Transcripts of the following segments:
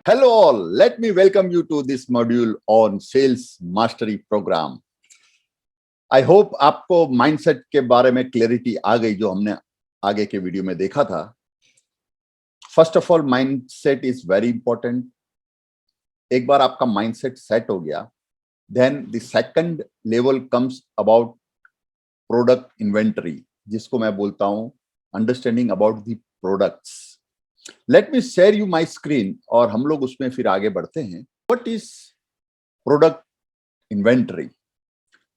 Hello all, let me welcome you to this module on sales mastery program. I hope आपको mindset के बारे में clarity आ गई जो हमने आगे के वीडियो में देखा था. First of all, mindset is very important. एक बार आपका माइंडसेट सेट हो गया, then the second level comes about product inventory, जिसको मैं बोलता हूं understanding about the products. Let me share you my screen और हम लोग उसमें फिर आगे बढ़ते हैं. What is product inventory?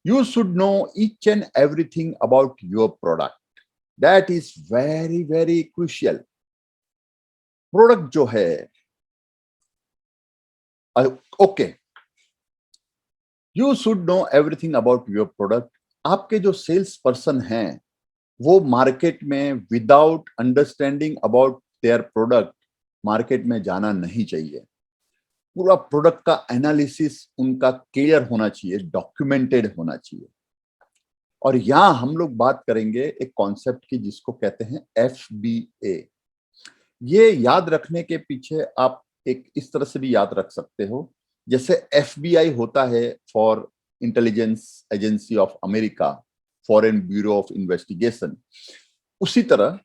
You should know each and everything about your product. That is very, very crucial. Product जो है, okay. You should know everything about your product. आपके जो सेल्स पर्सन हैं, वो मार्केट में without understanding about their product market में जाना नहीं चाहिए. पूरा प्रोडक्ट का एनालिसिस उनका क्लियर होना चाहिए, डॉक्यूमेंटेड होना चाहिए. और यहां हम लोग बात करेंगे एक कॉन्सेप्ट की जिसको कहते हैं FBA. ये याद रखने के पीछे आप एक इस तरह से भी याद रख सकते हो, जैसे FBI होता है for intelligence agency of America, foreign bureau of investigation. उसी तरह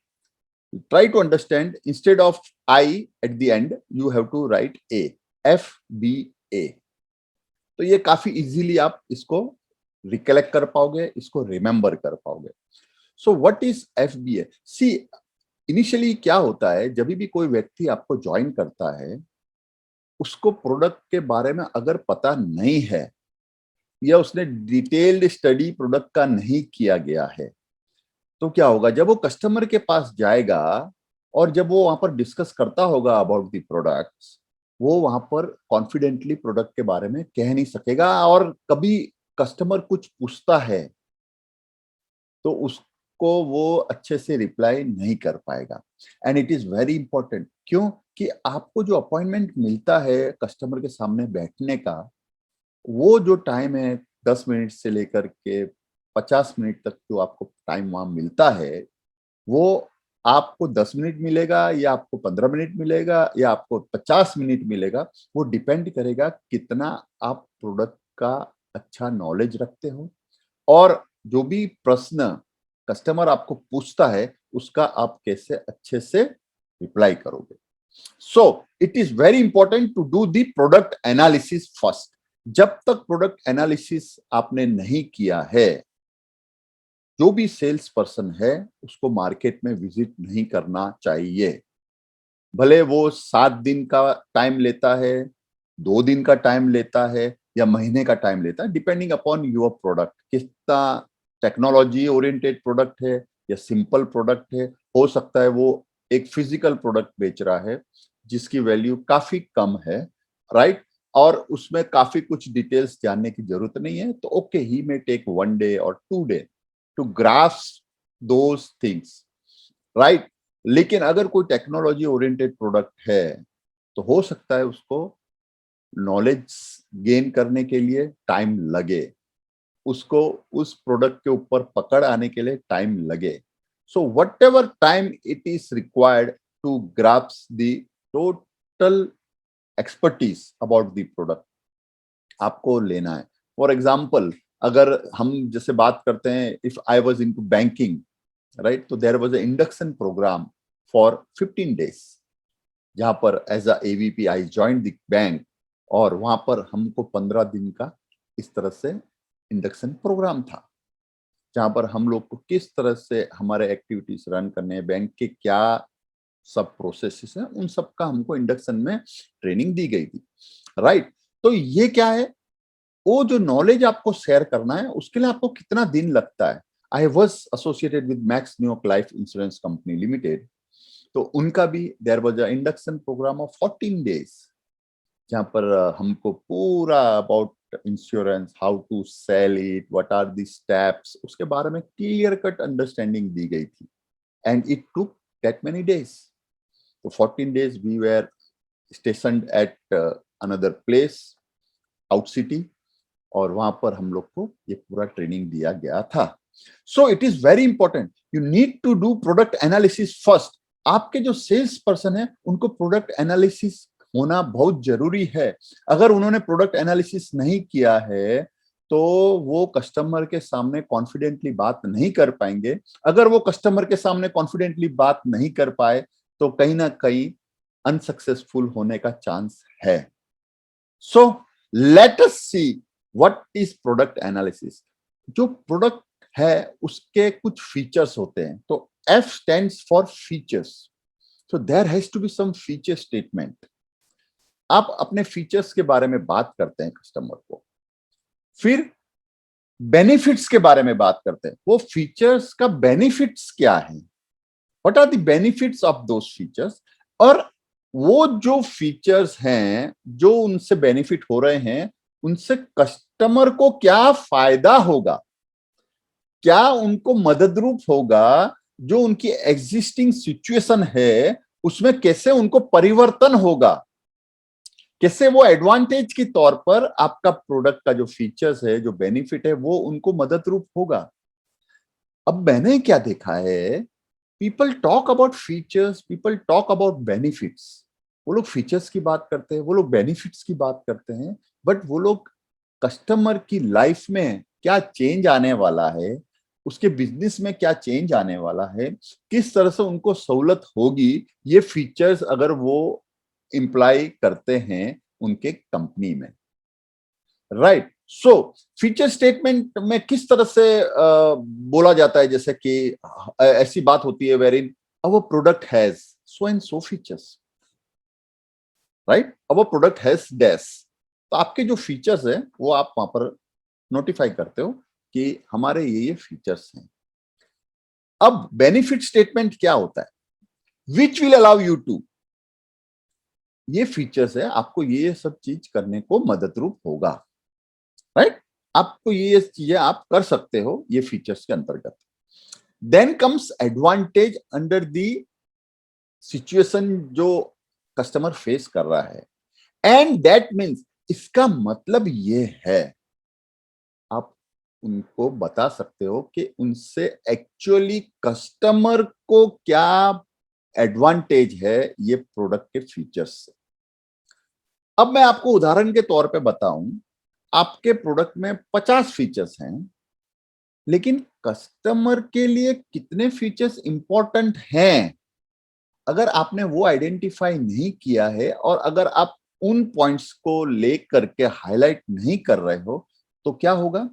try to understand, instead of I at the end you have to write A, FBA. तो ये काफी इजीली आप इसको रिकलेक्ट कर पाओगे, इसको रिमेंबर कर पाओगे. So what is FBA? See, initially क्या होता है, जब भी कोई व्यक्ति आपको ज्वाइन करता है, उसको प्रोडक्ट के बारे में अगर पता नहीं है या उसने डिटेल्ड स्टडी प्रोडक्ट का नहीं किया गया है, तो क्या होगा, जब वो कस्टमर के पास जाएगा और जब वो वहां पर डिस्कस करता होगा अबाउट द प्रोडक्ट्स, वो वहां पर कॉन्फिडेंटली प्रोडक्ट के बारे में कह नहीं सकेगा. और कभी कस्टमर कुछ पूछता है तो उसको वो अच्छे से रिप्लाई नहीं कर पाएगा. And it is very important. क्यों? कि आपको जो अपॉइंटमेंट मिलता है कस्टमर के सामने बैठने का, वो जो टाइम है 10 मिनट से लेकर के 50 मिनट तक जो आपको टाइम वहां मिलता है, वो आपको 10 मिनट मिलेगा या आपको 15 मिनट मिलेगा या आपको 50 मिनट मिलेगा, वो डिपेंड करेगा कितना आप प्रोडक्ट का अच्छा नॉलेज रखते हो और जो भी प्रश्न कस्टमर आपको पूछता है उसका आप कैसे अच्छे से रिप्लाई करोगे. So it is very important to do the product analysis first. जब तक प्रोडक्ट एनालिसिस आपने नहीं किया है, जो भी सेल्स पर्सन है उसको मार्केट में विजिट नहीं करना चाहिए. भले वो 7 दिन का टाइम लेता है, 2 दिन का टाइम लेता है या महीने का टाइम लेता है, डिपेंडिंग अपॉन योर प्रोडक्ट. कितना टेक्नोलॉजी ओरिएंटेड प्रोडक्ट है या सिंपल प्रोडक्ट है. हो सकता है वो एक फिजिकल प्रोडक्ट बेच रहा है जिसकी वैल्यू काफी कम है, राइट, और उसमें काफी कुछ डिटेल्स जानने की जरूरत नहीं है, तो okay, he may take 1 day और 2 day to grasp those things, right. लेकिन अगर कोई टेक्नोलॉजी ओरिएंटेड प्रोडक्ट है तो हो सकता है उसको नॉलेज गेन करने के लिए टाइम लगे, उसको उस प्रोडक्ट के ऊपर पकड़ आने के लिए टाइम लगे. So whatever time it is required to grasp the total expertise about the product, आपको लेना है. फॉर एग्जाम्पल, अगर हम जैसे बात करते हैं, if I was into banking, right, तो there was a induction program for 15 days, जहां पर as a AVP I join the bank, और वहां पर हमको 15 दिन का इस तरह से इंडक्शन प्रोग्राम था, जहां पर हम लोग को किस तरह से हमारे एक्टिविटीज रन करने हैं, बैंक के क्या सब प्रोसेसेस हैं, उन सब का हमको इंडक्शन में ट्रेनिंग दी गई थी, राइट. तो ये क्या है, वो जो नॉलेज आपको शेयर करना है उसके लिए आपको कितना दिन लगता है. I was associated with Max New York life insurance company limited, तो उनका भी there was a induction program of 14 days, जहां पर हमको पूरा about insurance, how to sell it, what are the steps, उसके बारे में क्लियर कट अंडरस्टैंडिंग दी गई थी. And it took that many days. तो 14 days we were stationed at another place out city, और वहां पर हम लोग को ये पूरा ट्रेनिंग दिया गया था. So it is very important, you need to do product analysis first. आपके जो सेल्स पर्सन है उनको प्रोडक्ट एनालिसिस होना बहुत जरूरी है। अगर उन्होंने प्रोडक्ट एनालिसिस नहीं किया है तो वो कस्टमर के सामने कॉन्फिडेंटली बात नहीं कर पाएंगे। अगर वो कस्टमर के सामने कॉन्फिडेंटली बात नहीं कर पाए तो कहीं ना कहीं अनसक्सेसफुल होने का चांस है। So let us see what is product analysis. जो प्रोडक्ट है उसके कुछ फीचर्स होते हैं, तो F stands for features. So there has to be some feature statement. आप अपने फीचर्स के बारे में बात करते हैं कस्टमर को, फिर बेनिफिट्स के बारे में बात करते हैं। वो फीचर्स का बेनिफिट्स क्या है, what are the benefits of those features, और वो जो फीचर्स हैं जो उनसे बेनिफिट हो रहे हैं उनसे कस्टमर को क्या फायदा होगा, क्या उनको मददरूप होगा, जो उनकी एग्जिस्टिंग सिचुएशन है उसमें कैसे उनको परिवर्तन होगा, कैसे वो एडवांटेज के तौर पर आपका प्रोडक्ट का जो फीचर्स है, जो बेनिफिट है, वो उनको मददरूप होगा। अब मैंने क्या देखा है, people talk about features, people talk about benefits. वो लोग फीचर्स की बात करते हैं, वो लोग बेनिफिट्स की बात करते हैं, बट वो लोग कस्टमर की लाइफ में क्या चेंज आने वाला है, उसके बिजनेस में क्या चेंज आने वाला है, किस तरह से उनको सहूलत होगी, ये फीचर्स अगर वो इंप्लाई करते हैं उनके कंपनी में, राइट। सो फीचर स्टेटमेंट में किस तरह से बोला जाता है, जैसे कि ऐसी बात होती है where in our product has so and so features, right, our product has dash. तो आपके जो फीचर्स है वो आप वहां पर नोटिफाई करते हो कि हमारे ये फीचर्स हैं। अब बेनिफिट स्टेटमेंट क्या होता है, which will allow you to, ये फीचर्स है, आपको ये सब चीज करने को मददरूप होगा, राइट, आपको ये चीजें आप कर सकते हो ये फीचर्स के अंतर्गत। Then comes advantage under the situation जो कस्टमर फेस कर रहा है, एंड दैट मीन्स, इसका मतलब ये है, आप उनको बता सकते हो कि उनसे एक्चुअली कस्टमर को क्या एडवांटेज है ये प्रोडक्ट के फीचर्स से। अब मैं आपको उदाहरण के तौर पे बताऊं, आपके प्रोडक्ट में 50 फीचर्स हैं, लेकिन कस्टमर के लिए कितने फीचर्स इंपॉर्टेंट हैं, अगर आपने वो आइडेंटिफाई नहीं किया है और अगर आप उन पॉइंट्स को लेकर के हाईलाइट नहीं कर रहे हो तो क्या होगा,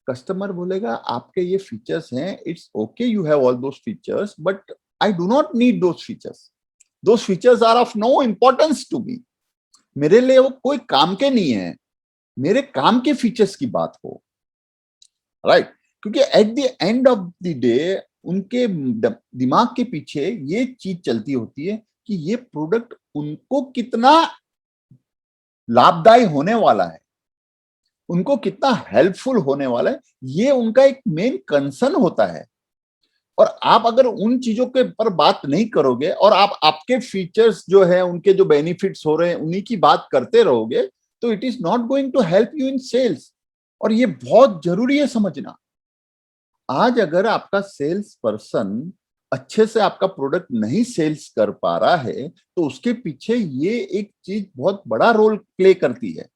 कस्टमर बोलेगा आपके ये फीचर्स हैं, it's okay you have all those features but I do not need those features are of no importance to me, मेरे लिए वो कोई काम के नहीं है, मेरे काम के फीचर्स की बात हो, राइट। क्योंकि eight the end of the day उनके दिमाग के पीछे ये चीज चलती होती है कि ये प्रोडक्ट उनको कितना लाभदायी होने वाला है, उनको कितना हेल्पफुल होने वाला है, ये उनका एक मेन कंसर्न होता है। और आप अगर उन चीजों के पर बात नहीं करोगे और आप आपके फीचर्स जो है, उनके जो बेनिफिट्स हो रहे हैं उन्हीं की बात करते रहोगे, तो it is not going to help you in sales. और ये बहुत जरूरी है समझना। आज अगर आपका सेल्स पर्सन अच्छे से आपका प्रोडक्ट नहीं सेल्स कर पा रहा है तो उसके पीछे ये एक चीज बहुत बड़ा रोल प्ले करती है।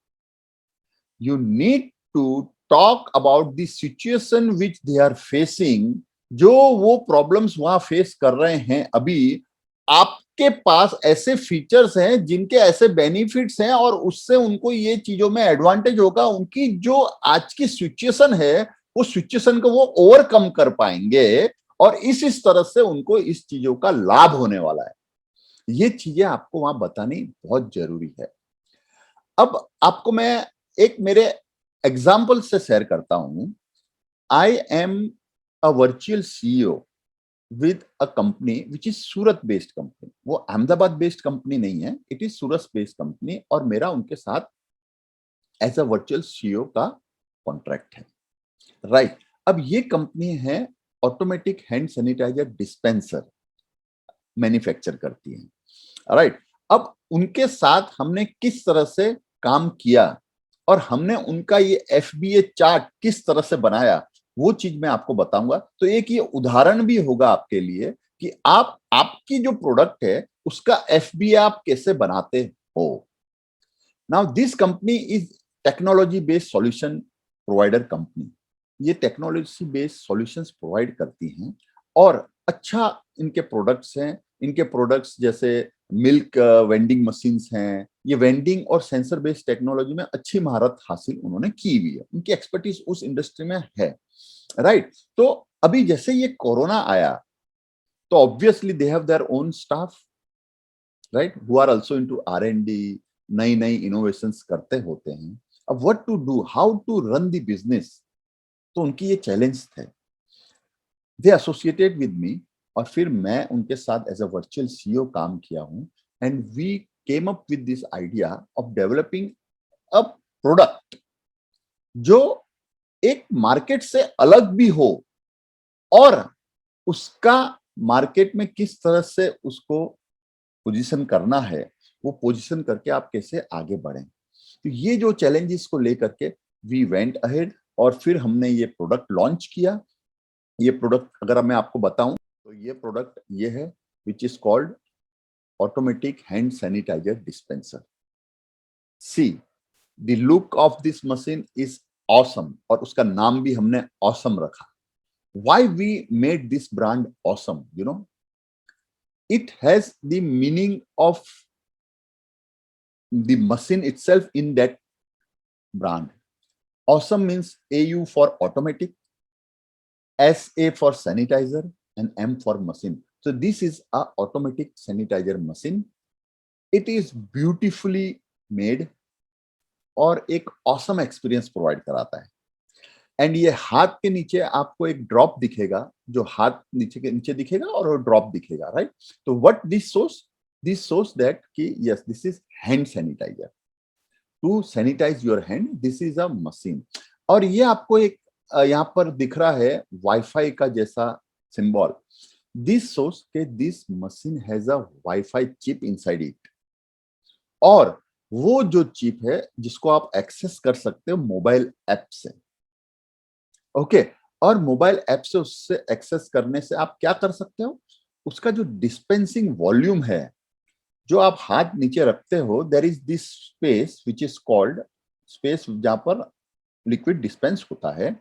You need to talk about the situation which they are facing, जो वो प्रॉब्लम्स वहां फेस कर रहे हैं अभी, आपके पास ऐसे फीचर्स हैं जिनके ऐसे बेनिफिट्स हैं और उससे उनको ये चीजों में एडवांटेज होगा, उनकी जो आज की सिचुएशन है वो सिचुएशन को वो ओवरकम कर पाएंगे और इस तरह से उनको इस चीजों का लाभ होने वाला है। ये चीजें आपको वहां बतानी बहुत जरूरी है। अब आपको मैं एक मेरे एग्जाम्पल से शेयर करता हूं। I am a virtual CEO with a company which is Surat based company, वो अहमदाबाद बेस्ड कंपनी नहीं है, it is Surat based company, और मेरा उनके साथ एज अ वर्चुअल सीईओ का कॉन्ट्रैक्ट है, राइट। अब ये कंपनी है automatic hand sanitiser dispenser manufacture करती है, राइट। अब उनके साथ हमने किस तरह से काम किया और हमने उनका ये एफबीए चार्ट किस तरह से बनाया, वो चीज मैं आपको बताऊंगा। तो एक ये उदाहरण भी होगा आपके लिए कि आप आपकी जो प्रोडक्ट है उसका एफबीए आप कैसे बनाते हो। Now this company is technology based solution provider company. ये टेक्नोलॉजी बेस्ड सॉल्यूशंस प्रोवाइड करती हैं और अच्छा इनके प्रोडक्ट्स हैं। इनके प्रोडक्ट्स जैसे मिल्क वेंडिंग मशीन्स हैं। ये वेंडिंग और सेंसर बेस्ड टेक्नोलॉजी में अच्छी महारत हासिल उन्होंने की हुई है, उनकी एक्सपर्टीज उस इंडस्ट्री में है, राइट। तो अभी जैसे ये कोरोना आया तो obviously they have their own staff, right, who are also into R&D, नई नई इनोवेशंस करते होते हैं। अब what to do, how to run the business, तो उनकी ये चैलेंज थे। दे एसोसिएटेड विद मी और फिर मैं उनके साथ एज अ वर्चुअल CEO काम किया हूं and we came up with this idea of developing a product जो एक मार्केट से अलग भी हो और उसका मार्केट में किस तरह से उसको पोजीशन करना है, वो पोजीशन करके आप कैसे आगे बढ़ें। तो ये जो चैलेंजेस को लेकर के वी वेंट अहेड और फिर हमने ये प्रोडक्ट लॉन्च किया। ये प्रोडक्ट अगर मैं आपको बताऊं तो ये प्रोडक्ट ये है which is called automatic hand sanitiser dispenser. See the look of this machine is awesome और उसका नाम भी हमने ऑसम रखा। Why we made this brand awesome, you know, it has the meaning of the machine itself in that brand. Awesome means AU for automatic, SA for sanitizer, and M for machine. So this is a automatic sanitizer machine. It is beautifully made और एक awesome experience provide कराता है। And ये हाथ के नीचे आपको एक ड्रॉप दिखेगा, जो हाथ नीचे के नीचे दिखेगा और वो ड्रॉप दिखेगा, राइट। तो व्हाट दिस शोस दैट कि yes this is hand sanitiser to sanitise your hand, this is a machine. और ये आपको एक यहाँ पर दिख रहा है वाईफाई का जैसा सिंबल। दिस शोस के this machine has a wifi chip inside it और वो जो चिप है जिसको आप एक्सेस कर सकते हो मोबाइल ऐप से, ओके। और मोबाइल ऐप से उससे एक्सेस करने से आप क्या कर सकते हो, उसका जो डिस्पेंसिंग वॉल्यूम है, जो आप हाथ नीचे रखते हो, there is this space which is called space जहां पर लिक्विड डिस्पेंस होता है।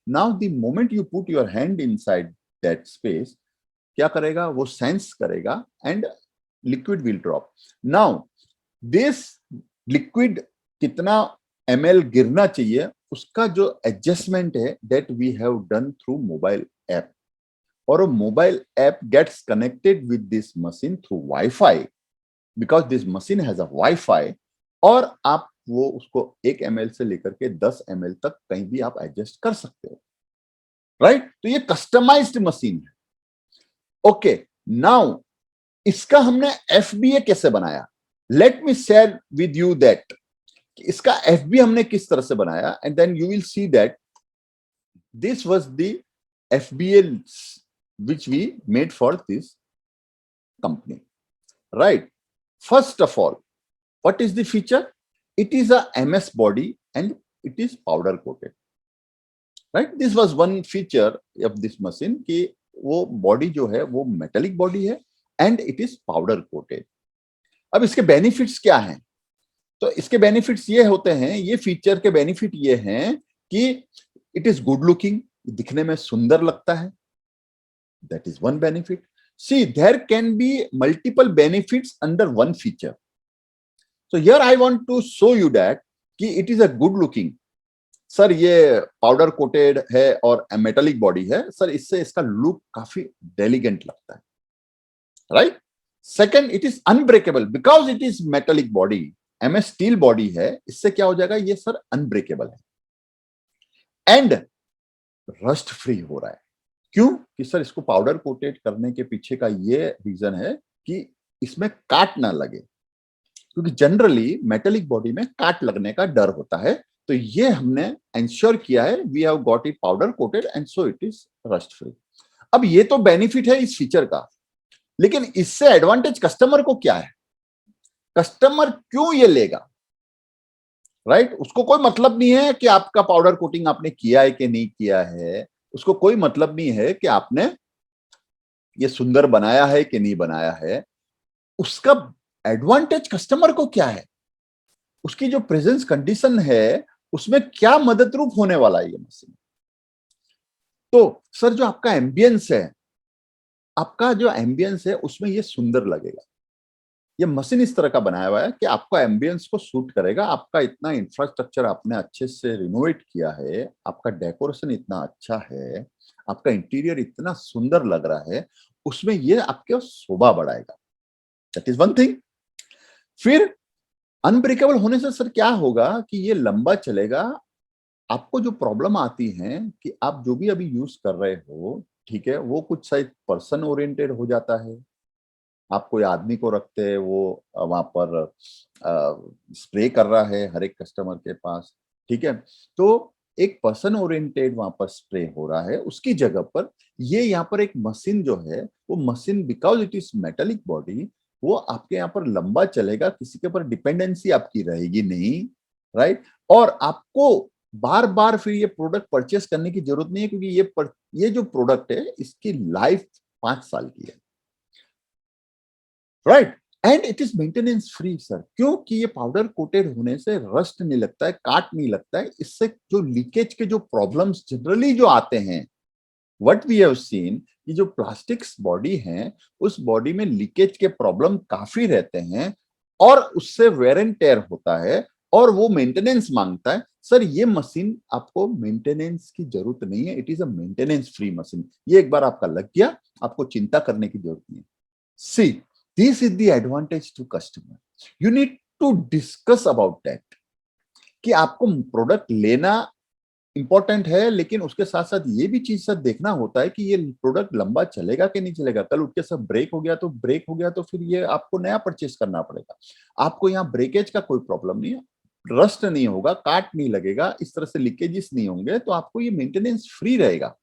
Now the moment you put your hand inside that space, क्या करेगा, वो सेंस करेगा and liquid will drop. Now this liquid कितना ml गिरना चाहिए, उसका जो एडजस्टमेंट है that we have done through mobile app. और mobile app gets connected with this machine through wifi because this machine has a wifi. और आप वो उसको 1 ml से लेकर के 10 ml तक कहीं भी आप एडजस्ट कर सकते हो, राइट। तो ये कस्टमाइज्ड मशीन है, ओके। नाउ इसका हमने FBA कैसे बनाया, let me share with you that इसका FB हमने किस तरह से बनाया and then you will see that this was the FBA which we made for this company, right? First of all, what is the feature? It is a MS body and it is powder coated, right? This was one feature of this machine कि वो body जो है वो metallic body है and it is powder coated. अब इसके benefits क्या हैं, तो इसके बेनिफिट्स ये होते हैं, ये फीचर के बेनिफिट ये हैं कि इट इज गुड लुकिंग, दिखने में सुंदर लगता है, that is one benefit. See there can be multiple benefits under one feature. So here I want to show you that कि it is a good looking. Sir ये powder coated है और metallic body है, sir इससे इसका look काफी डेलिगेंट लगता है, right. Second, it is unbreakable because it is metallic body, MS steel body है, इससे क्या हो जाएगा, ये सर अनब्रेकेबल है एंड रस्ट फ्री हो रहा है। क्यों कि सर इसको पाउडर कोटेड करने के पीछे का ये रीजन है कि इसमें काट ना लगे, क्योंकि जनरली मेटेलिक बॉडी में काट लगने का डर होता है। तो ये हमने इंश्योर किया है, we have got it powder coated and so it is rust free. अब ये तो बेनिफिट है इस फीचर का, लेकिन इससे एडवांटेज कस्टमर को क्या है, कस्टमर क्यों ये लेगा, राइट। उसको कोई मतलब नहीं है कि आपका पाउडर कोटिंग आपने किया है कि नहीं किया है, उसको कोई मतलब नहीं है कि आपने ये सुंदर बनाया है कि नहीं बनाया है। उसका एडवांटेज कस्टमर को क्या है, उसकी जो प्रेजेंस कंडीशन है उसमें क्या मदद रूप होने वाला है ये मशीन। तो सर जो आपका एम्बियंस है, आपका जो एम्बियंस है उसमें ये सुंदर लगेगा। ये मशीन इस तरह का बनाया हुआ है कि आपका एम्बियंस को सूट करेगा। आपका इतना इंफ्रास्ट्रक्चर आपने अच्छे से रिनोवेट किया है, आपका डेकोरेशन इतना अच्छा है, आपका इंटीरियर इतना सुंदर लग रहा है, उसमें ये आपके शोभा बढ़ाएगा। That is one thing. फिर अनब्रेकेबल होने से सर क्या होगा कि ये लंबा चलेगा। आपको जो प्रॉब्लम आती है कि आप जो भी अभी यूज कर रहे हो, ठीक है, वो कुछ शायद पर्सन ओरिएंटेड हो जाता है। आप कोई आदमी को रखते हैं, वो वहां पर स्प्रे कर रहा है हर एक कस्टमर के पास, ठीक है। तो एक पर्सन ओरिएंटेड वहां पर स्प्रे हो रहा है, उसकी जगह पर ये यहाँ पर एक मशीन जो है, वो machine because it is metallic body, वो आपके यहाँ पर लंबा चलेगा, किसी के ऊपर डिपेंडेंसी आपकी रहेगी नहीं, राइट। और आपको बार बार फिर ये प्रोडक्ट परचेस करने की जरूरत नहीं है, क्योंकि ये जो प्रोडक्ट है इसकी लाइफ 5 साल की है, right. And it is maintenance free sir, क्योंकि ये पाउडर कोटेड होने से रस्ट नहीं लगता है, काट नहीं लगता है। इससे जो लीकेज के जो प्रॉब्लम्स जनरली जो आते हैं, व्हाट वी हैव सीन, कि जो प्लास्टिक्स बॉडी है उस बॉडी में लीकेज के प्रॉब्लम काफी रहते हैं, और उससे वेयर एंड टेयर होता है, और वो मेंटेनेंस मांगता है। सर ये मशीन आपको मेंटेनेंस की जरूरत नहीं है, it is a maintenance free machine. ये एक बार आपका लग गया, आपको चिंता करने की जरूरत नहीं है। See, this is the advantage to customer. You need to discuss about that कि आपको प्रोडक्ट लेना इंपॉर्टेंट है, लेकिन उसके साथ साथ ये भी चीज सर देखना होता है कि ये प्रोडक्ट लंबा चलेगा कि नहीं चलेगा। कल उठ के सब ब्रेक हो गया तो ब्रेक हो गया, तो फिर ये आपको नया परचेस करना पड़ेगा। आपको यहाँ ब्रेकेज का कोई प्रॉब्लम नहीं है, रस्ट नहीं होगा, काट नहीं लगेगा, इस तरह से लीकेजेस नहीं होंगे, तो आपको ये मेंटेनेंस फ्री रहेगा।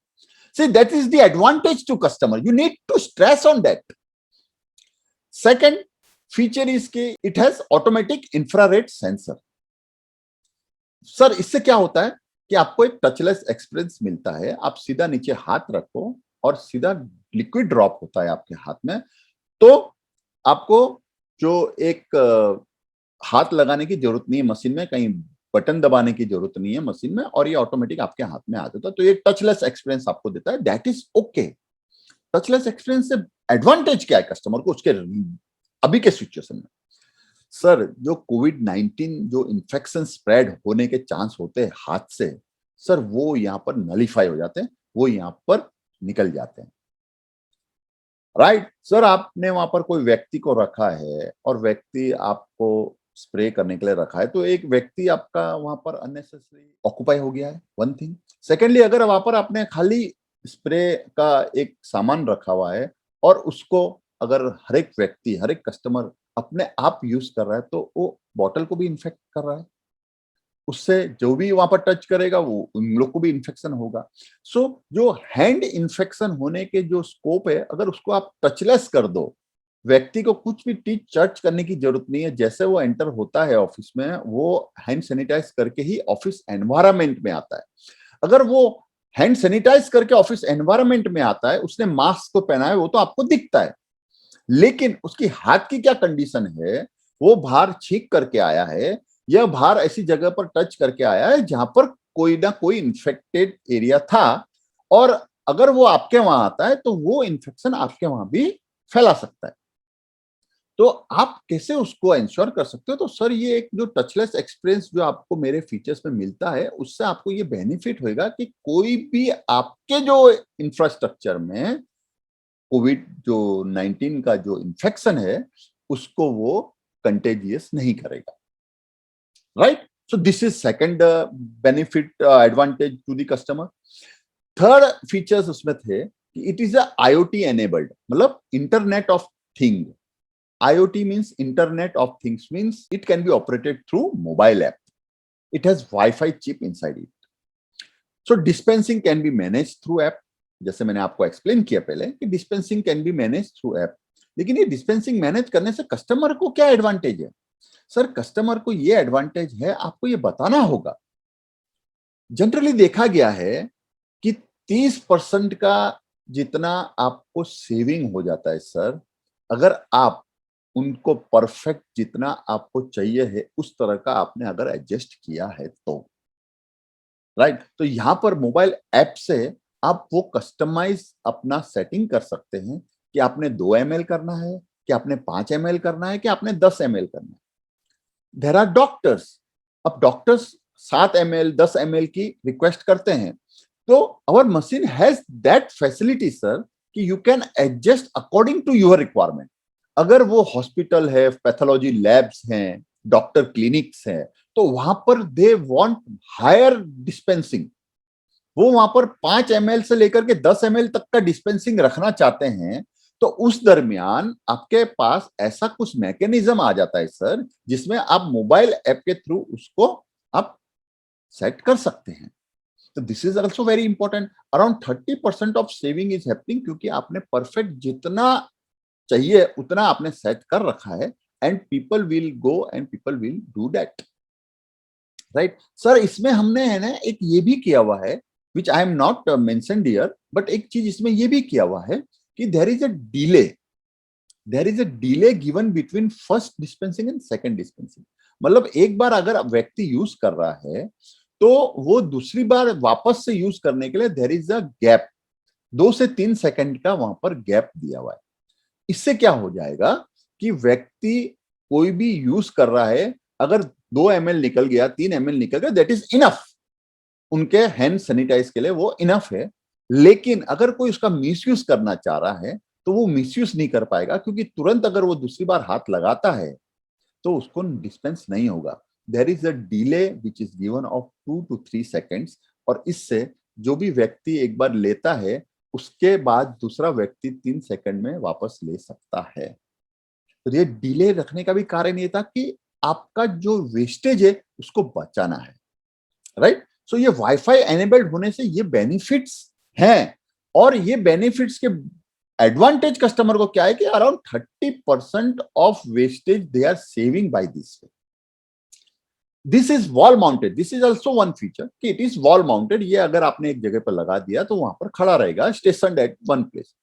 See, that is the advantage to customer. You need to stress on that. Second feature is के it has automatic infrared sensor. Sir इससे क्या होता है कि आपको एक टचलेस एक्सपीरियंस मिलता है। आप सीधा नीचे हाथ रखो और सीधा लिक्विड ड्रॉप होता है आपके हाथ में, तो आपको जो एक हाथ लगाने की जरूरत नहीं है मशीन में, कहीं बटन दबाने की जरूरत नहीं है मशीन में, और ये ऑटोमेटिक आपके हाथ में आ जाता है। तो ये टचलेस एक्सपीरियंस आपको देता है, that is okay. Touchless experience से एडवांटेज क्या है कस्टमर को उसके अभी के सिचुएशन में? सर जो कोविड-19 जो इन्फेक्शन स्प्रेड होने के चांस होते हैं हाथ से, सर वो यहाँ पर नलीफाई हो जाते हैं, वो यहाँ पर निकल जाते हैं, राइट। सर आपने वहां पर कोई व्यक्ति को रखा है और व्यक्ति आपको स्प्रे करने के लिए रखा है, तो एक व्यक्ति आपका वहां पर अननेसेसरी ऑक्यूपाई हो गया है, वन थिंग। सेकेंडली, अगर वहां पर आपने खाली स्प्रे का एक सामान रखा हुआ है और उसको अगर हर एक व्यक्ति, हर एक कस्टमर अपने आप यूज कर रहा है, तो वो बॉटल को भी इन्फेक्ट कर रहा है, उससे जो भी वहां पर टच करेगा वो उन लोग को भी इन्फेक्शन होगा। सो जो हैंड इन्फेक्शन होने के जो स्कोप है, अगर उसको आप टचलेस कर दो, व्यक्ति को कुछ भी टीच चर्च करने की जरूरत नहीं है, जैसे वो एंटर होता है ऑफिस में, वो हैंड सैनिटाइज करके ही ऑफिस एनवायरमेंट में आता है। अगर वो हैंड सैनिटाइज करके ऑफिस एनवायरमेंट में आता है, उसने मास्क तो पहना है, वो तो आपको दिखता है, लेकिन उसकी हाथ की क्या कंडीशन है, वो बाहर छींक करके आया है, यह बाहर ऐसी जगह पर टच करके आया है जहां पर कोई ना कोई इंफेक्टेड एरिया था, और अगर वो आपके वहां आता है तो वो इंफेक्शन आपके वहां भी फैला सकता है। तो आप कैसे उसको इंश्योर कर सकते हो? तो सर ये एक जो टचलेस एक्सपीरियंस जो आपको मेरे फीचर्स में मिलता है, उससे आपको ये बेनिफिट होगा कि कोई भी आपके जो इंफ्रास्ट्रक्चर में कोविड जो 19 का जो इन्फेक्शन है उसको वो कंटेजियस नहीं करेगा, right. So this is second benefit advantage to the customer. Third features उसमें थे कि इट इज आईओटी एनेबल्ड, मतलब internet of thing. IoT means Internet of Things, means it can be operated through mobile app. It has Wi-Fi chip inside it. So dispensing can be managed through app. जैसे मैंने आपको explain किया पहले कि dispensing can be manage through app, लेकिन ये dispensing manage करने से कस्टमर को क्या एडवांटेज है? सर कस्टमर को ये एडवांटेज है, आपको ये बताना होगा। जनरली देखा गया है कि 30% का जितना आपको सेविंग हो जाता है सर, अगर आप उनको परफेक्ट जितना आपको चाहिए है उस तरह का आपने अगर एडजस्ट किया है तो, राइट। तो यहां पर मोबाइल ऐप से आप वो कस्टमाइज अपना सेटिंग कर सकते हैं कि आपने 2 ml करना है, कि आपने 5 ml करना है, कि आपने 10 ml करना है। देर आर डॉक्टर्स, अब डॉक्टर्स 7 ml 10 ml की रिक्वेस्ट करते हैं, तो our machine has that facility sir कि you can adjust according to your requirement. अगर वो हॉस्पिटल है, पैथोलॉजी लैब्स हैं, डॉक्टर क्लिनिक्स हैं, तो वहां पर दे वांट हायर डिस्पेंसिंग, वो वहां पर 5 ml से लेकर के 10 ml तक का डिस्पेंसिंग रखना चाहते हैं, तो उस दरमियान आपके पास ऐसा कुछ मैकेनिज्म आ जाता है सर, जिसमें आप मोबाइल ऐप के थ्रू उसको आप सेट कर सकते हैं। तो this is also very important. Around 30% of saving is happening, क्योंकि आपने परफेक्ट जितना चाहिए उतना आपने सेट कर रखा है, and people will go and people will do that, right sir. इसमें हमने है ना एक ये भी किया हुआ है, which I am not mentioned here, but एक चीज इसमें ये भी किया हुआ है कि there is a delay given between first dispensing and second dispensing. मतलब एक बार अगर व्यक्ति यूज कर रहा है, तो वो दूसरी बार वापस से यूज करने के लिए देर इज अ गैप, 2 से 3 सेकंड का वहां पर गैप दिया हुआ है। इससे क्या हो जाएगा कि व्यक्ति कोई भी यूज कर रहा है, अगर 2 ml निकल गया, 3 ml निकल गया, दैट इज इनफ, उनके हैंड सैनिटाइज के लिए वो इनफ है। लेकिन अगर कोई उसका मिसयूज करना चाह रहा है, तो वो मिसयूज नहीं कर पाएगा, क्योंकि तुरंत अगर वो दूसरी बार हाथ लगाता है तो उसको डिस्पेंस नहीं होगा। देर is a delay which is given of 2 to 3 seconds, और इससे जो भी व्यक्ति एक बार लेता है, उसके बाद दूसरा व्यक्ति 3 सेकंड में वापस ले सकता है। तो ये डिले रखने का भी कारण ये था कि आपका जो वेस्टेज है उसको बचाना है, राइट। सो ये वाईफाई एनेबल्ड होने से ये बेनिफिट्स हैं, और ये बेनिफिट्स के एडवांटेज कस्टमर को क्या है कि around 30% of wastage they are saving by this way. This is wall mounted, this is also one feature कि इट इज वॉल माउंटेड। ये अगर आपने एक जगह पर लगा दिया तो वहां पर खड़ा रहेगा, station at one place.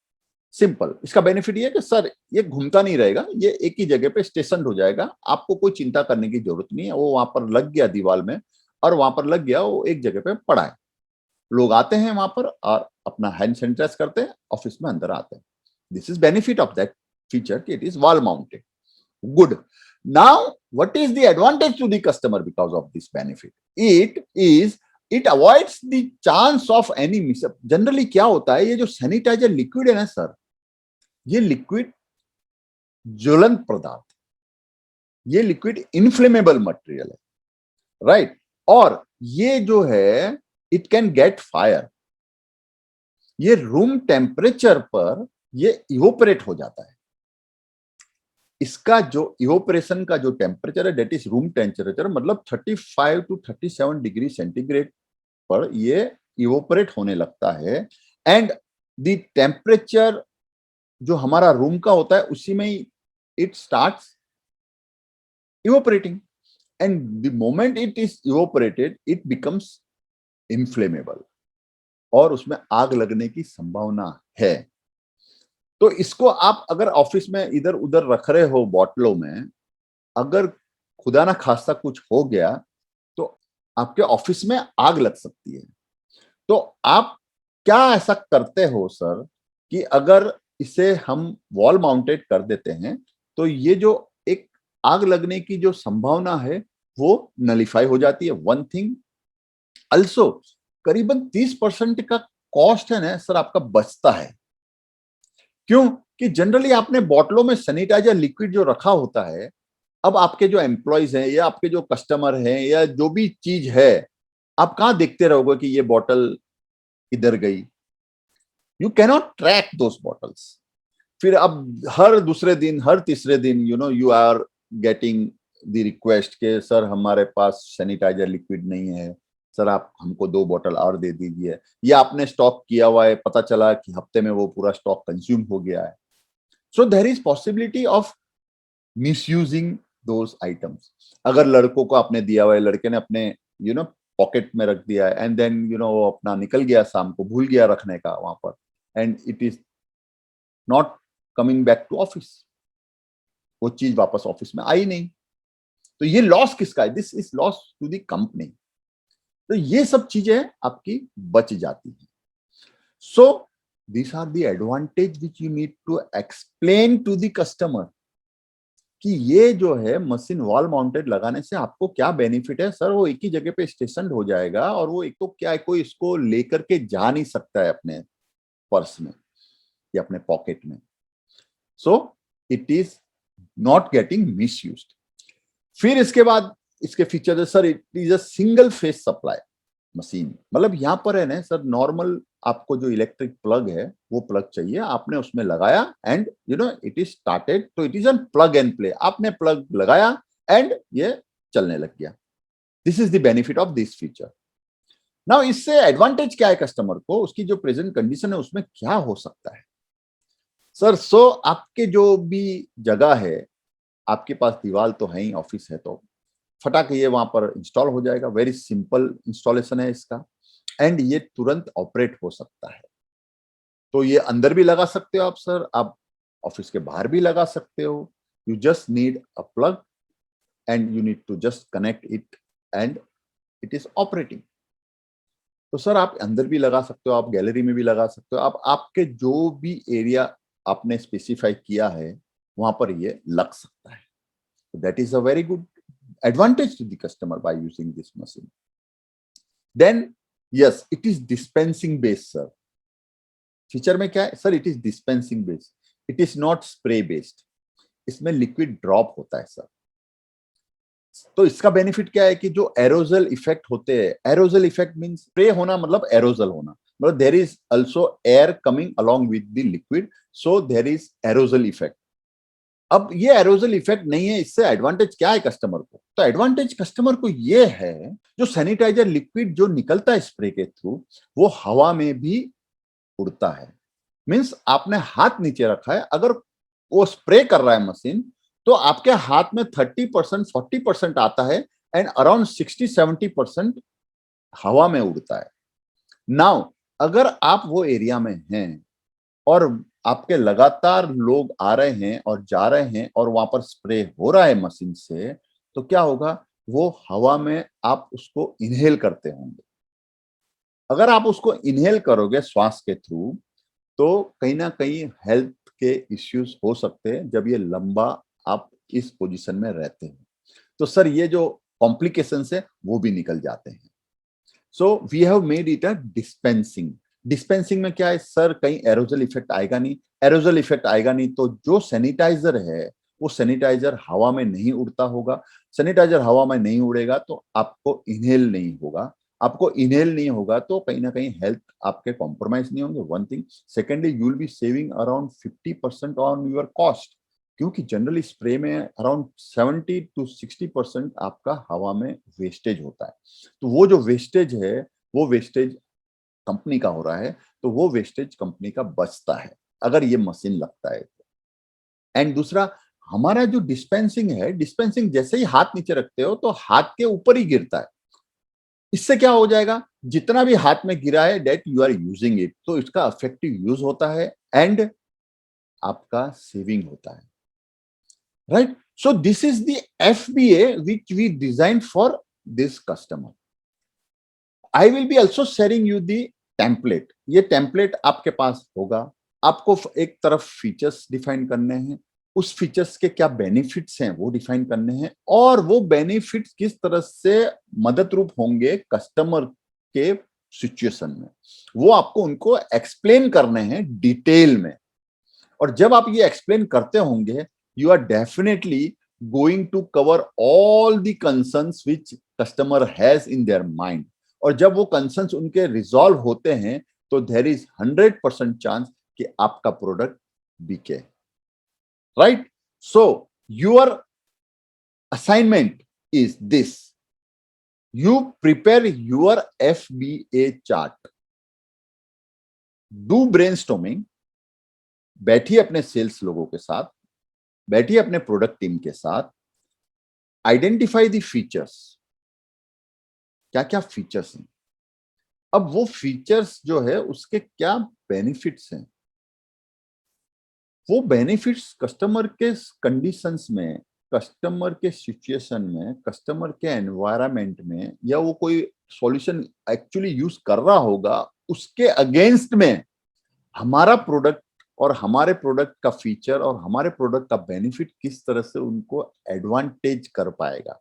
Simple. इसका बेनिफिट ये है कि सर ये घूमता नहीं रहेगा, ये एक ही जगह पे स्टेशन हो जाएगा, आपको कोई चिंता करने की जरूरत नहीं है। वो वहां पर लग गया दीवार में, और वहां पर लग गया, वो एक जगह पे पड़ा है। लोग आते हैं वहां पर और अपना हैंड सैनिटाइज करते हैं, ऑफिस में अंदर आते हैं। This is benefit of that feature कि it is wall mounted. Good. Now what is the advantage to the customer because of this benefit? It avoids the chance of any mishap. Generally क्या होता है, ये जो sanitiser liquid है ना sir, ये liquid ज्वलंत पदार्थ, ये लिक्विड इनफ्लेमेबल मटेरियल है, राइट। और ये जो है इट कैन गेट फायर, ये रूम टेम्परेचर पर ये इवोपरेट हो जाता है। इसका जो इवोपरेशन का जो टेम्परेचर है दैट इज रूम टेम्परेचर, मतलब 35 to 37 डिग्री सेंटीग्रेड पर ये इवोपरेट होने लगता है। एंड द टेम्परेचर जो हमारा रूम का होता है उसी में ही it starts evaporating, and the moment it is evaporated it becomes inflammable, और उसमें आग लगने की संभावना है। तो इसको आप अगर ऑफिस में इधर उधर रख रहे हो बॉटलों में, अगर खुदा ना खास्ता कुछ हो गया तो आपके ऑफिस में आग लग सकती है। तो आप क्या ऐसा करते हो सर कि अगर इसे हम वॉल माउंटेड कर देते हैं, तो ये जो एक आग लगने की जो संभावना है वो नलिफाई हो जाती है। वन थिंग अल्सो, करीबन 30% का कॉस्ट है ना सर आपका बचता है। क्यों? कि जनरली आपने बॉटलों में सैनिटाइजर लिक्विड जो रखा होता है, अब आपके जो एम्प्लॉयज हैं या आपके जो कस्टमर हैं या जो भी चीज है, आप कहां देखते रहोगे कि ये बॉटल इधर गई? You cannot track those bottles. फिर अब हर दूसरे दिन, हर तीसरे दिन you are getting the request के सर हमारे पास सैनिटाइजर लिक्विड नहीं है, सर आप हमको 2 बॉटल और दे दीजिए। या आपने स्टॉक किया हुआ है, पता चला कि हफ्ते में वो पूरा स्टॉक कंज्यूम हो गया है। So there is possibility of misusing those items. अगर लड़कों को आपने दिया हुआ है, लड़के ने अपने पॉकेट में रख दिया है, एंड देन वो अपना निकल गया, शाम को भूल गया रखने का वहां पर, and it is not coming back to office, वो चीज वापस ऑफिस में आई नहीं, तो ये लॉस किसका है? This is loss to the company. तो ये सब चीजें आपकी बच जाती हैं। So these are the advantage which you need to explain to the customer कि ये जो है मशीन वॉल माउंटेड लगाने से आपको क्या बेनिफिट है। सर वो एक ही जगह पे स्टेशन हो जाएगा, और वो एक तो क्या है, कोई इसको लेकर के जा नहीं सकता है अपने पर्स में या अपने पॉकेट में। सो it is not getting miss use. फिर इसके बाद इसके फीचर है sir, it is a single phase supply machine. मतलब यहाँ पर है ना सर, नॉर्मल आपको जो इलेक्ट्रिक प्लग है वो प्लग चाहिए, आपने उसमें लगाया and you know it is started. तो it is an plug and play, आपने प्लग लगाया एंड ये चलने लग गया। This is the benefit of this feature. Now इससे एडवांटेज क्या है कस्टमर को, उसकी जो प्रेजेंट कंडीशन है उसमें क्या हो सकता है सर? सो आपके जो भी जगह है, आपके पास दीवार तो है ही, ऑफिस है, तो फटाक ये वहां पर इंस्टॉल हो जाएगा। वेरी सिंपल इंस्टॉलेशन है इसका, एंड ये तुरंत ऑपरेट हो सकता है। तो ये अंदर भी लगा सकते हो आप सर, आप ऑफिस के बाहर भी लगा सकते हो। You just need a plug and you need to just connect it and it is operating. तो सर आप अंदर भी लगा सकते हो, आप गैलरी में भी लगा सकते हो, आप आपके जो भी एरिया आपने स्पेसिफाई किया है वहां पर ये लग सकता है। That is a very good advantage to the customer by using this machine. Then yes, it is dispensing based sir। Feature में क्या है sir? It is dispensing based, it is not spray based. इसमें liquid drop होता है sir. तो इसका benefit क्या है कि जो एरोजल इफेक्ट होते हैं, एरोजल इफेक्ट मींस स्प्रे होना मतलब एरोजल होना, मतलब there is also air coming along with the liquid, so there is aerosol effect. अब ये एरोजल इफेक्ट नहीं है, इससे एडवांटेज क्या है कस्टमर को? तो एडवांटेज कस्टमर को ये है, जो सैनिटाइजर लिक्विड जो निकलता है स्प्रे के थ्रू, वो हवा में भी उड़ता है। मींस आपने हाथ नीचे रखा है, अगर वो स्प्रे कर रहा है मशीन, तो आपके हाथ में 30% 40% आता है एंड अराउंड 60-70% हवा में उड़ता है। नाउ अगर आप वो एरिया में हैं और आपके लगातार लोग आ रहे हैं और जा रहे हैं और वहां पर स्प्रे हो रहा है मशीन से, तो क्या होगा, वो हवा में आप उसको इनहेल करते होंगे। अगर आप उसको इनहेल करोगे श्वास के थ्रू, तो कहीं ना कहीं हेल्थ के इश्यूज हो सकते हैं जब ये लंबा आप इस पोजीशन में रहते हैं। तो सर ये जो कॉम्प्लिकेशंस है वो भी निकल जाते हैं। So we have made it a dispensing. Dispensing में क्या है सर, कहीं एरोजल इफेक्ट आएगा नहीं। एरोजल इफेक्ट आएगा नहीं तो जो सैनिटाइजर है वो सैनिटाइजर हवा में नहीं उड़ता होगा। सैनिटाइजर हवा में नहीं उड़ेगा तो आपको इनहेल नहीं होगा। आपको इनहेल नहीं होगा तो कहीं ना कहीं हेल्थ आपके कॉम्प्रोमाइज नहीं होंगे, one thing. Secondly, you will be saving around 50% on your cost, क्योंकि जनरली स्प्रे में अराउंड 70-60% आपका हवा में वेस्टेज होता है। तो वो जो वेस्टेज है, वो वेस्टेज कंपनी का हो रहा है, तो वो वेस्टेज कंपनी का बचता है अगर ये मशीन लगता है। एंड दूसरा, हमारा जो डिस्पेंसिंग है, डिस्पेंसिंग जैसे ही हाथ नीचे रखते हो तो हाथ के ऊपर ही गिरता है। इससे क्या हो जाएगा, जितना भी हाथ में गिरा है that you are using it, तो इसका इफेक्टिव यूज होता है एंड आपका सेविंग होता है, right? So this is the FBA which we design for this customer. I will be also sharing you the template. ये टेम्पलेट आपके पास होगा। आपको एक तरफ फीचर्स डिफाइन करने हैं, उस फीचर्स के क्या बेनिफिट्स हैं वो डिफाइन करने हैं, और वो बेनिफिट्स किस तरह से मदद रूप होंगे कस्टमर के सिचुएशन में, वो आपको उनको एक्सप्लेन करने हैं डिटेल में। और जब आप ये एक्सप्लेन करते होंगे, you are definitely going to cover all the concerns which customer has in their mind. और जब वो कंसर्न्स उनके रिजॉल्व होते हैं, तो देयर इज 100% चांस कि आपका प्रोडक्ट बिके, right? So your assignment is this, you prepare your FBA chart, do brainstorming, बैठिए अपने सेल्स लोगों के साथ, बैठिए अपने प्रोडक्ट टीम के साथ, आइडेंटिफाई द फीचर्स, क्या क्या फीचर्स हैं। अब वो फीचर्स जो है उसके क्या बेनिफिट्स हैं, वो बेनिफिट्स कस्टमर के कंडीशंस में, कस्टमर के सिचुएशन में, कस्टमर के एनवायरनमेंट में, या वो कोई सॉल्यूशन एक्चुअली यूज कर रहा होगा, उसके अगेंस्ट में हमारा प्रोडक्ट और हमारे प्रोडक्ट का फीचर और हमारे प्रोडक्ट का बेनिफिट किस तरह से उनको एडवांटेज कर पाएगा,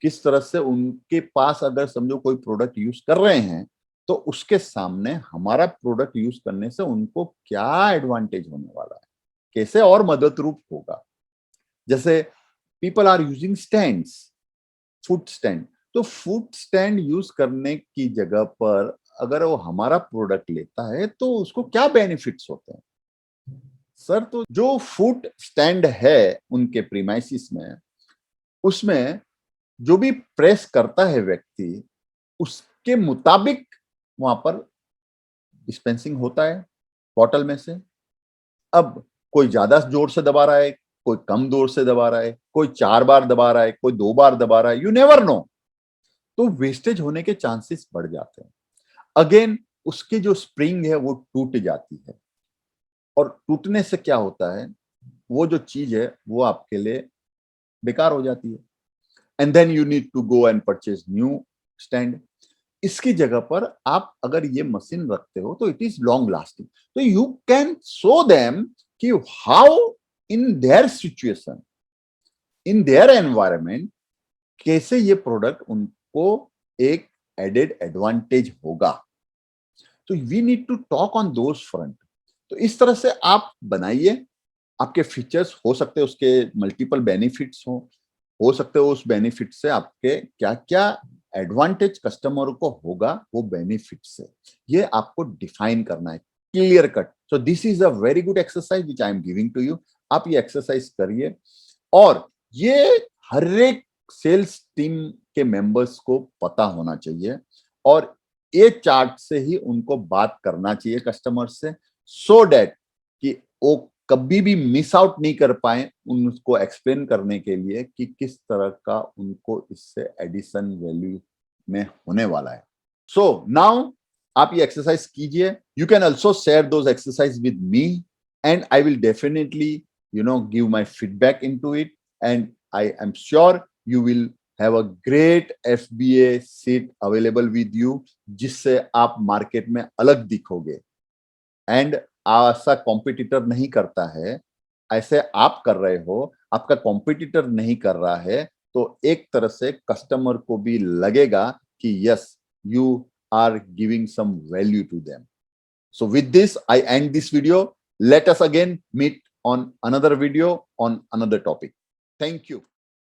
किस तरह से उनके पास अगर समझो कोई प्रोडक्ट यूज कर रहे हैं तो उसके सामने हमारा प्रोडक्ट यूज करने से उनको क्या एडवांटेज होने वाला है, कैसे और मदद रूप होगा। जैसे people are using stands, food stand, तो फूड स्टैंड यूज करने की जगह पर अगर वो हमारा प्रोडक्ट लेता है तो उसको क्या बेनिफिट्स होते हैं सर। तो जो फूड स्टैंड है उनके प्रीमाइसिस में, उसमें जो भी प्रेस करता है व्यक्ति, उसके मुताबिक वहां पर डिस्पेंसिंग होता है बॉटल में से। अब कोई ज्यादा जोर से दबा रहा है, कोई कम जोर से दबा रहा है, कोई 4 बार दबा रहा है, कोई 2 बार दबा रहा है, यू नेवर नो। तो वेस्टेज होने के चांसेस बढ़ जाते हैं। अगेन उसकी जो स्प्रिंग है वो टूट जाती है, और टूटने से क्या होता है, वो जो चीज है वो आपके लिए बेकार हो जाती है, and then you need to go and purchase new stand. इसकी जगह पर आप अगर ये मशीन रखते हो तो इट इज लॉन्ग लास्टिंग, तो यू कैन शो देम कि how in their situation, in their environment, कैसे ये प्रोडक्ट उनको एक एडेड एडवांटेज होगा। तो we need to talk on those front. तो इस तरह से आप बनाइए, आपके फीचर्स हो सकते हैं उसके मल्टीपल बेनिफिट्स हो सकते हो उस बेनिफिट से आपके क्या क्या एडवांटेज कस्टमर को होगा वो बेनिफिट से, ये आपको डिफाइन करना है clear cut. So this is a very good exercise which I am giving to you. आप ये एक्सरसाइज करिए, और ये हर एक सेल्स टीम के मेंबर्स को पता होना चाहिए, और ये चार्ट से ही उनको बात करना चाहिए कस्टमर से, सो दैट कि वो कभी भी मिस आउट नहीं कर पाए उनको एक्सप्लेन करने के लिए कि किस तरह का उनको इससे एडिशन वैल्यू में होने वाला है। सो नाउ आप ये एक्सरसाइज कीजिए। You can also share those exercise with me, and I will definitely give my feedback in to it, and I am sure you will have a great FBA sheet available with you, जिससे आप market में अलग दिखोगे। And ऐसा competitor नहीं करता है, ऐसे आप कर रहे हो, आपका कॉम्पिटिटर नहीं कर रहा है, तो एक तरह से कस्टमर को भी लगेगा कि yes you are giving some value to them. So with this, I end this video. Let us again meet on another video on another topic. Thank you.